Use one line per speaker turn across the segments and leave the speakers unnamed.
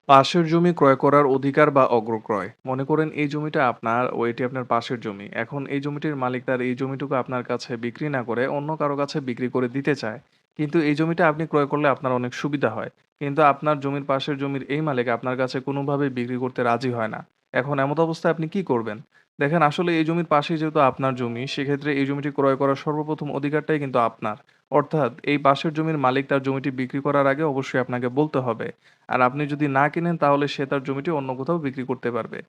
পাশের জমি ক্রয় করার অধিকার বা অগ্রক্রয়। মনে করেন এই জমিটা আপনার ও এটি আপনার পাশের জমি। এখন এই জমিটির মালিক তার এই জমিটুকু আপনার কাছে বিক্রি না করে অন্য কারো কাছে বিক্রি করে দিতে চায়। কিন্তু এই জমিটা আপনি ক্রয় করলে আপনার অনেক সুবিধা হয়। কিন্তু আপনার জমির পাশের জমির এই মালিক আপনার কাছে কোনোভাবেই বিক্রি করতে রাজি হয় না। এখন এমত অবস্থায় আপনি কি করবেন? দেখেন আসলে এই জমির পাশেই যেহেতু আপনার জমি, সেক্ষেত্রে এই জমিটি ক্রয় করার সর্বপ্রথম অধিকারটাই কিন্তু আপনার। অর্থাৎ এই পাশের জমির মালিক তার জমিটি বিক্রি করার আগে অবশ্যই আপনাকে বলতে হবে। আর আপনি যদি না কিনেন তাহলে সে তার জমিটি অন্য কোথাও বিক্রি করতে পারবে।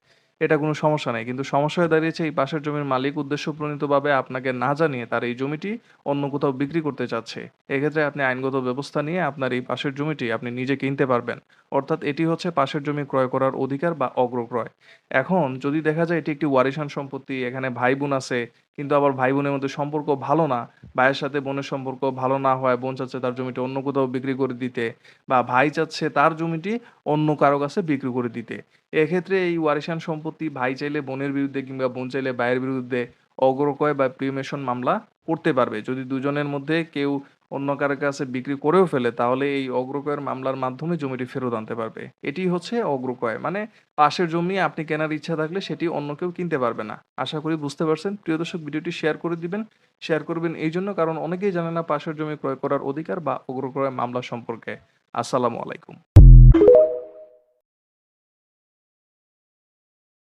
এটা কোনো সমস্যা নাই। কিন্তু সমস্যা হয়ে দাঁড়িয়েছে এই পাশের জমির মালিক উদ্দেশ্যপ্রণীতভাবে আপনাকে না জানিয়ে তার এই জমিটি অন্য কোথাও বিক্রি করতে চাচ্ছে। এক্ষেত্রে আপনি আইনগত ব্যবস্থা নিয়ে আপনার এই পাশের জমিটি আপনি নিজে কিনতে পারবেন। অর্থাৎ এটি হচ্ছে পাশের জমি ক্রয় করার অধিকার বা অগ্রক্রয়। এখন যদি দেখা যায় এটি একটি ওয়ারিশান সম্পত্তি, এখানে ভাই-বোন আছে, কিন্তু আবার ভাই-বোনের মধ্যে সম্পর্ক ভালো না। ভাইয়ের সাথে বোনের সম্পর্ক ভালো না হওয়ায় বোন চাচ্ছে তার জমিটি অন্য কোথাও বিক্রি করে দিতে। বা ভাই চাচ্ছে তার জমিটি অন্য কারো কাছে বিক্রি করে দিতে। এক্ষেত্রে এই ওয়ারিশান সম্পত্তি ভাই চাইলে বোনের বিরুদ্ধে কিংবা বোন চাইলে ভাইয়ের বিরুদ্ধে অগ্রক্রয় বা প্রিমেশন মামলা করতে পারবে। যদি দুজনের মধ্যে কেউ অন্য কারো কাছে বিক্রি করেও ফেলে তাহলে এই অগ্রক্রয়ের মামলার মাধ্যমে জমিটি ফেরত আনতে পারবে। এটিই হচ্ছে অগ্রক্রয়। মানে পাশের জমি আপনি কেনার ইচ্ছা থাকলে সেটি অন্য কেউ কিনতে পারবে না। আশা করি বুঝতে পারছেন। প্রিয় দর্শক, ভিডিওটি শেয়ার করে দিবেন। শেয়ার করবেন এইজন্য কারণ অনেকেই জানে না পাশের জমি ক্রয় করার অধিকার বা অগ্রক্রয় মামলা সম্পর্কে। আসসালামু আলাইকুম।